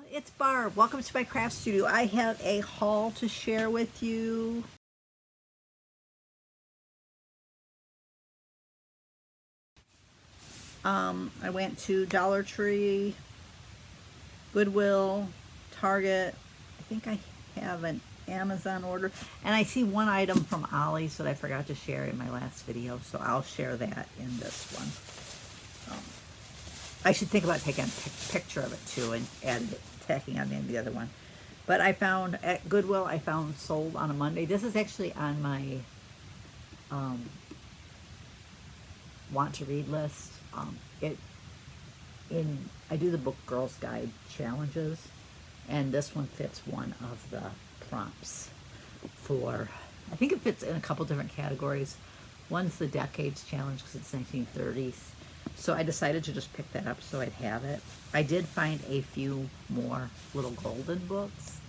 It's Barb. Welcome to my craft studio. I have a haul to share with you. I went to Dollar Tree, Goodwill, Target. I think I have an Amazon order. And I see one item from Ollie's that I forgot to share in my last video, so I'll share that in this one. I should think about taking a picture of it too and tacking on the other one. But I found at Goodwill, I found sold on a Monday. This is actually on my want to read list. I do the Book Girls Guide challenges, and this one fits one of the prompts for, I think it fits in a couple different categories. One's the Decades Challenge because it's 1930s. So I decided to just pick that up so I'd have it. I did find a few more little golden books.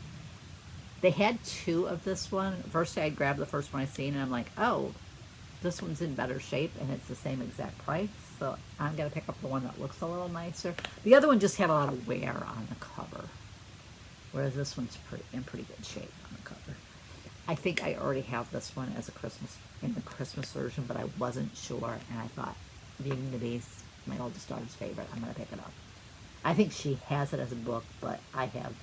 They had two of this one. First I grabbed the first one I seen and I'm like, oh, this one's in better shape and it's the same exact price. So I'm going to pick up the one that looks a little nicer. The other one just had a lot of wear on the cover, whereas this one's in pretty good shape on the cover. I think I already have this one as in the Christmas version, but I wasn't sure, and I thought, Beauty and the Beast, my oldest daughter's favorite, I'm going to pick it up. I think she has it as a book, but I have,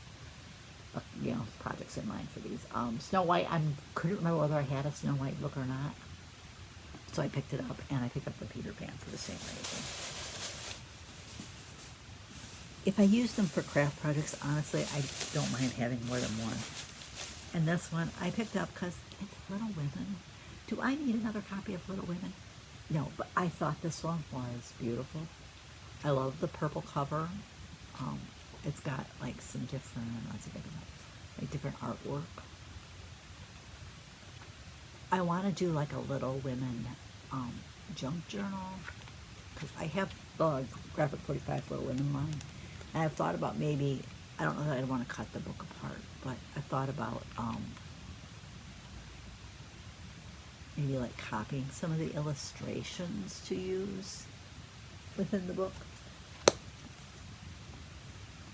projects in mind for these. Snow White, I couldn't remember whether I had a Snow White book or not. So I picked it up, and I picked up the Peter Pan for the same reason. If I use them for craft projects, honestly, I don't mind having more than one. And this one I picked up because it's Little Women. Do I need another copy of Little Women? No, but I thought this one was beautiful. I love the purple cover. It's got like some different, different artwork. I want to do like a Little Women junk journal because I have the Graphic 45 Little Women line. And I've thought about maybe, I don't know that I'd want to cut the book apart, but I thought about maybe like copying some of the illustrations to use within the book.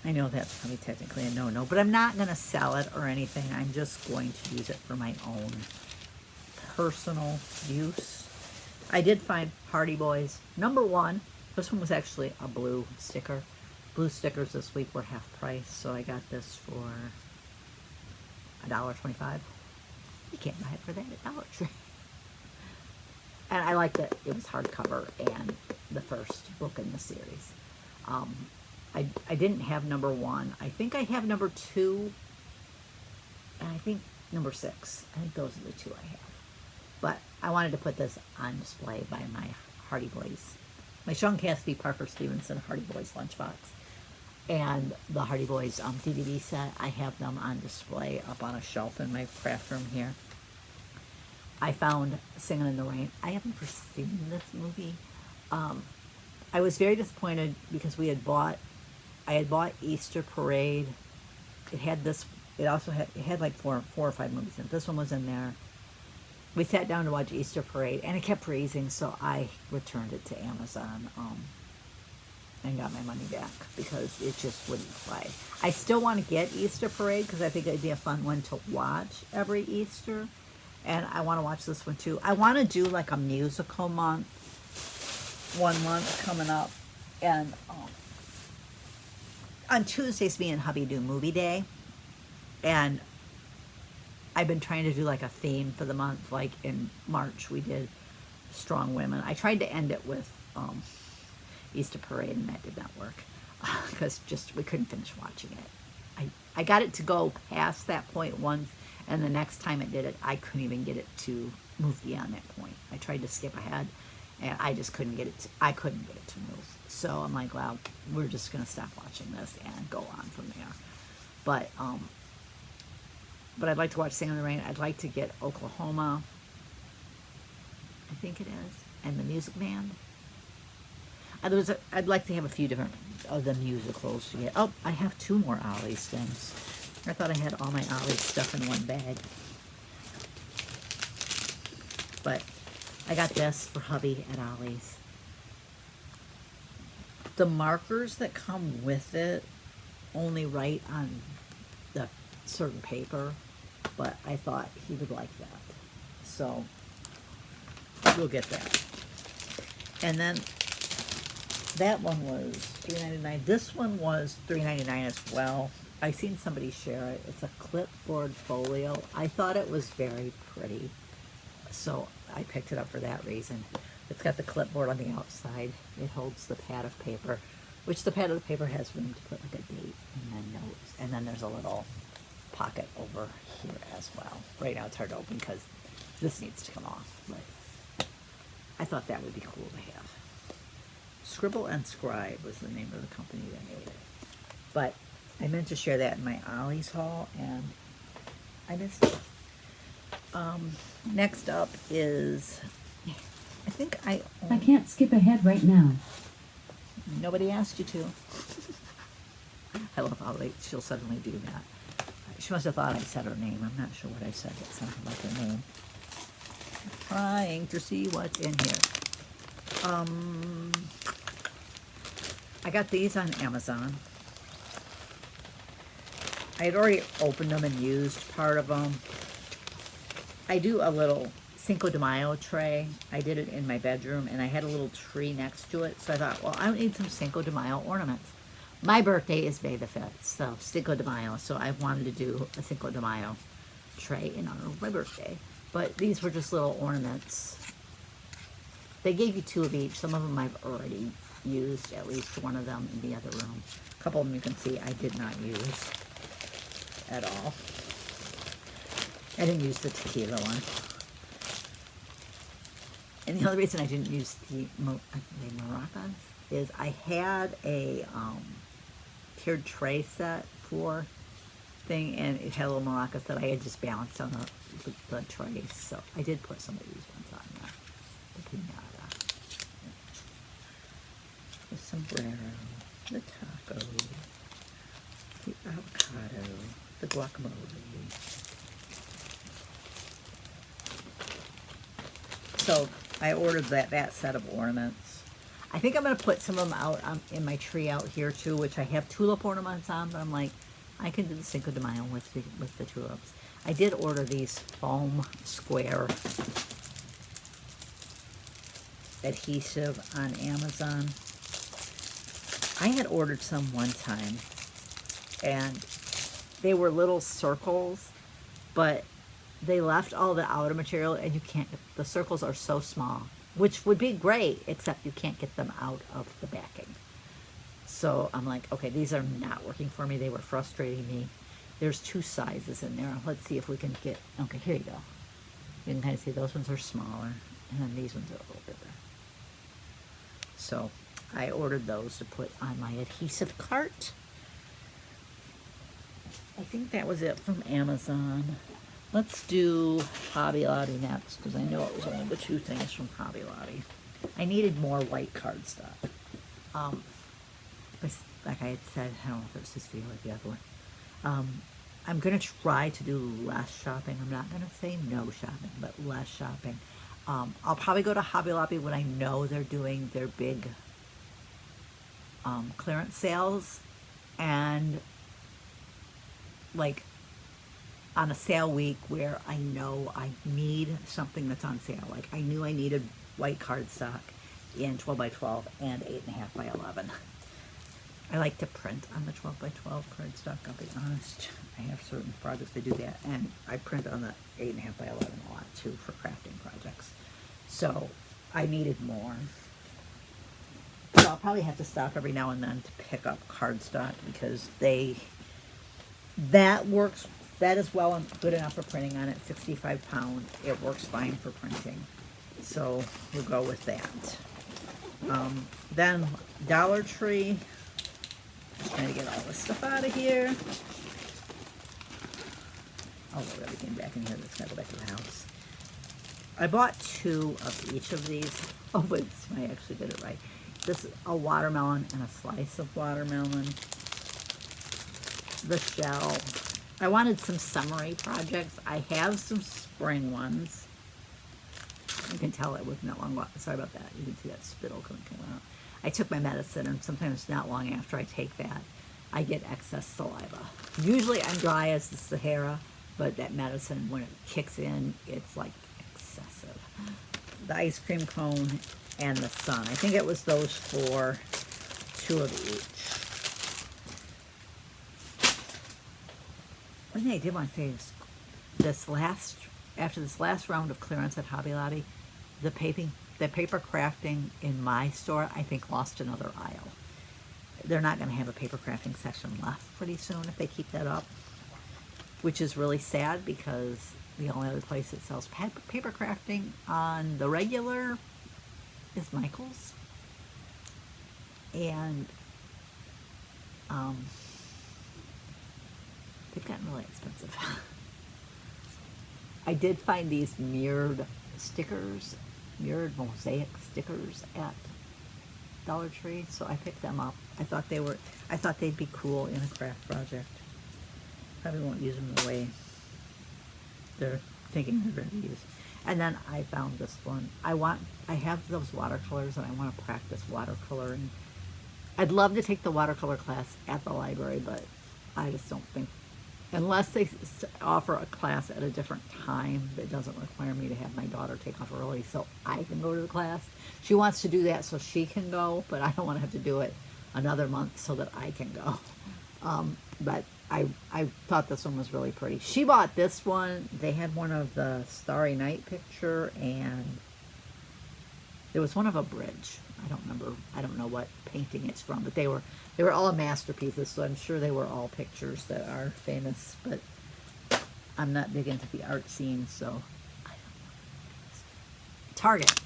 I know that's probably technically a no-no, but I'm not going to sell it or anything. I'm just going to use it for my own personal use. I did find Hardy Boys #1. This one was actually a blue sticker. Blue stickers this week were half price, so I got this for $1.25. You can't buy it for that at Dollar Tree. And I like that it was hardcover and the first book in the series. I didn't have #1. I think I have #2, and I think #6. I think those are the two I have. But I wanted to put this on display by my Hardy Boys, my Sean Cassidy, Parker Stevenson Hardy Boys lunchbox, and the Hardy Boys DVD set. I have them on display up on a shelf in my craft room here. I found Singing in the Rain. I haven't ever seen this movie. I was very disappointed because I had bought Easter Parade. It had like four or five movies in it. This one was in there. We sat down to watch Easter Parade, and it kept freezing, so I returned it to Amazon and got my money back because it just wouldn't play. I still want to get Easter Parade because I think it'd be a fun one to watch every Easter, and I want to watch this one too. I want to do like a musical month, 1 month coming up, and on Tuesdays, me and hubby do movie day, and I've been trying to do like a theme for the month. Like in March, we did Strong Women. I tried to end it with Easter Parade, and that did not work because we couldn't finish watching it. I got it to go past that point once, and the next time it did it, I couldn't even get it to move beyond that point. I tried to skip ahead, and I just couldn't get it to move. So I'm like, well, we're just gonna stop watching this and go on from there. But I'd like to watch Singing in the Rain. I'd like to get Oklahoma, I think it is, and The Music Man. I'd like to have a few different of the musicals to get. Oh, I have 2 more Ollie's things. I thought I had all my Ollie's stuff in one bag. But I got this for hubby at Ollie's. The markers that come with it only write on the certain paper, but I thought he would like that. So we'll get that. And then that one was $3.99. This one was $3.99 as well. I seen somebody share it. It's a clipboard folio. I thought it was very pretty, so I picked it up for that reason. It's got the clipboard on the outside. It holds the pad of paper, which the pad of the paper has room to put like a date and then notes. And then there's a little pocket over here as well. Right now it's hard to open because this needs to come off, but I thought that would be cool to have. Scribble and Scribe was the name of the company that made it. But I meant to share that in my Ollie's haul, and I missed it. Next up is, I think I can't skip ahead right now. Nobody asked you to. I love how she'll suddenly do that. She must have thought I said her name. I'm not sure what I said. It sounded like her name. I'm trying to see what's in here. I got these on Amazon. I had already opened them and used part of them. I do a little Cinco de Mayo tray. I did it in my bedroom, and I had a little tree next to it. So I thought, well, I need some Cinco de Mayo ornaments. My birthday is May the 5th, so Cinco de Mayo. So I wanted to do a Cinco de Mayo tray in honor of my birthday. But these were just little ornaments. They gave you 2 of each. Some of them I've already used, at least one of them in the other room. A couple of them you can see I did not use at all. I didn't use the tequila one. And the other reason I didn't use the maracas is I had a tiered tray set for thing, and it had little maracas that I had just balanced on the tray. So I did put some of these ones on there. The pinata, the sombrero, the taco, the avocado, the guacamole. So I ordered that set of ornaments. I think I'm going to put some of them out in my tree out here too, which I have tulip ornaments on, but I'm like, I can do the Cinco de Mayo with the tulips. I did order these foam square adhesive on Amazon. I had ordered some one time, and they were little circles, but they left all the outer material, and you can't, the circles are so small, which would be great, except you can't get them out of the backing. So I'm like, okay, these are not working for me. They were frustrating me. There's 2 sizes in there. Let's see if we can get, okay, here you go. You can kind of see those ones are smaller, and then these ones are a little bigger. So I ordered those to put on my adhesive cart. I think that was it from Amazon. Let's do Hobby Lobby next, because I know it was only the 2 things from Hobby Lobby. I needed more white cardstock. Like I had said, I don't know if it's this video or the other one. I'm going to try to do less shopping. I'm not going to say no shopping, but less shopping. I'll probably go to Hobby Lobby when I know they're doing their big clearance sales, and like on a sale week where I know I need something that's on sale. Like I knew I needed white cardstock in 12 by 12 and 8.5 by 11. I like to print on the 12 by 12 cardstock, I'll be honest. I have certain projects that do that, and I print on the 8.5 by 11 a lot too for crafting projects. So I needed more. So I'll probably have to stop every now and then to pick up cardstock, because that works. That is well and good enough for printing on it. 65 pound. It works fine for printing. So we'll go with that. Then Dollar Tree. Just trying to get all this stuff out of here. I'll load everything back in here. Let's gotta go back to the house. I bought 2 of each of these. Oh, but I actually did it right. This is a watermelon and a slice of watermelon. The shell. I wanted some summery projects. I have some spring ones. You can tell it was not long. Sorry about that. You can see that spittle coming out. I took my medicine, and sometimes not long after I take that, I get excess saliva. Usually I'm dry as the Sahara, but that medicine, when it kicks in, it's like excessive. The ice cream cone and the sun. I think it was those four, 2 of each. One thing I did want to say is after this last round of clearance at Hobby Lobby, the paper crafting in my store, I think, lost another aisle. They're not going to have a paper crafting section left pretty soon if they keep that up, which is really sad because the only other place that sells paper crafting on the regular is Michael's. And they've gotten really expensive. I did find these mirrored mosaic stickers at Dollar Tree, so I picked them up. I thought they'd be cool in a craft project. Probably won't use them the way they're thinking they're going to use. And then I found this one. I have those watercolors and I want to practice watercoloring. I'd love to take the watercolor class at the library, but I just don't think, unless they offer a class at a different time that doesn't require me to have my daughter take off early so I can go to the class. She wants to do that so she can go, but I don't want to have to do it another month so that I can go. But I thought this one was really pretty. She bought this one. They had one of the Starry Night picture, and there was one of a bridge. I don't remember. I don't know what painting it's from, but they were all masterpieces, so I'm sure they were all pictures that are famous, but I'm not big into the art scene, so I don't know. Target.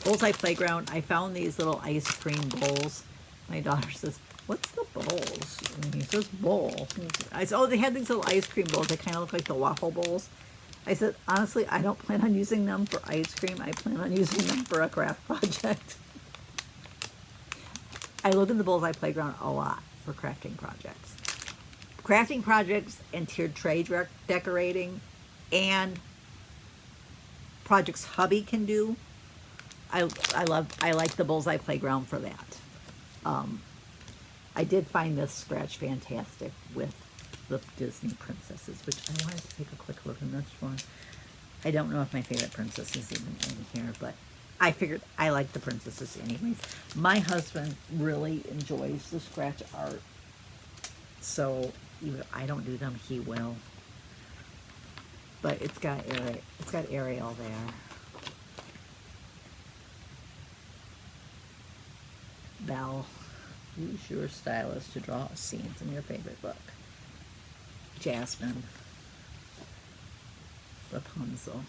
Bullseye Playground. I found these little ice cream bowls. My daughter says, "What's the bowls?" And he says, "Bowl." I said, "Oh, they had these little ice cream bowls. They kind of look like the waffle bowls." I said, "Honestly, I don't plan on using them for ice cream. I plan on using them for a craft project." I look in the Bullseye Playground a lot for crafting projects. Crafting projects and tiered tray decorating and projects hubby can do. I like the Bullseye Playground for that. I did find this scratch fantastic with the Disney princesses, which I wanted to take a quick look in this one. I don't know if my favorite princess is even in here, but I figured I like the princesses anyways. My husband really enjoys the scratch art, so even if I don't do them, he will. But it's got Ariel there. Belle, use your stylus to draw a scene from your favorite book. Jasmine, Rapunzel,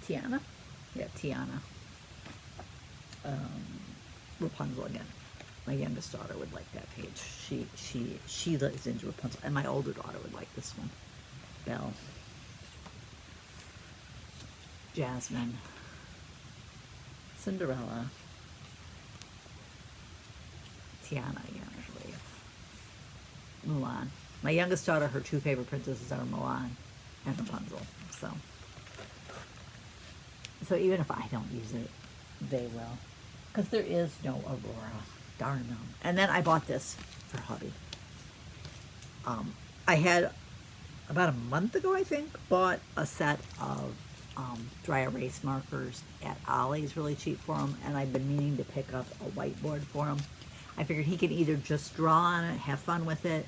Tiana, yeah, Tiana, Rapunzel again. My youngest daughter would like that page. She is into Rapunzel, and my older daughter would like this one. Belle, Jasmine, Cinderella, Tiana again, I believe. Mulan. My youngest daughter, her 2 favorite princesses are Mulan and Rapunzel. So even if I don't use it, they will. Because there is no Aurora. Darn them. And then I bought this for hubby. I had, about a month ago, I think, bought a set of dry erase markers at Ollie's, really cheap for him, and I've been meaning to pick up a whiteboard for him. I figured he can either just draw on it, have fun with it,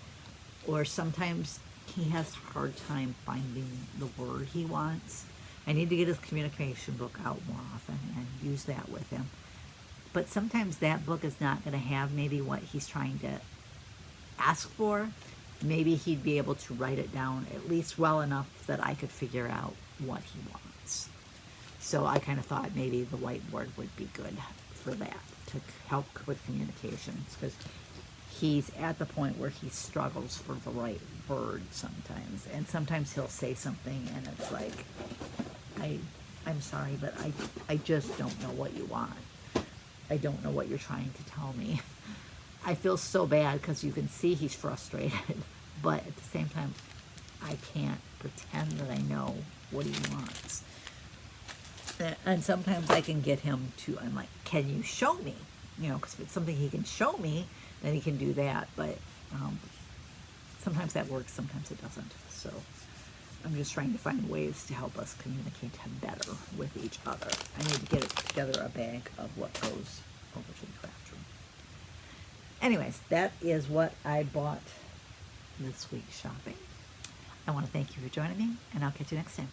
or sometimes he has a hard time finding the word he wants. I need to get his communication book out more often and use that with him. But sometimes that book is not going to have maybe what he's trying to ask for. Maybe he'd be able to write it down at least well enough that I could figure out what he wants. So I kind of thought maybe the whiteboard would be good for that, to help with communications, because he's at the point where he struggles for the right word sometimes. And sometimes he'll say something and it's like, I'm sorry, but I just don't know what you want. I don't know what you're trying to tell me. I feel so bad because you can see he's frustrated, but at the same time, I can't pretend that I know what he wants. And sometimes I can get him to, I'm like, can you show me you know, because if it's something he can show me, then he can do that. But sometimes that works, sometimes it doesn't. So I'm just trying to find ways to help us communicate better with each other. I need to get together a bag of what goes over to the craft room. Anyways, that is what I bought this week shopping. I want to thank you for joining me, and I'll catch you next time.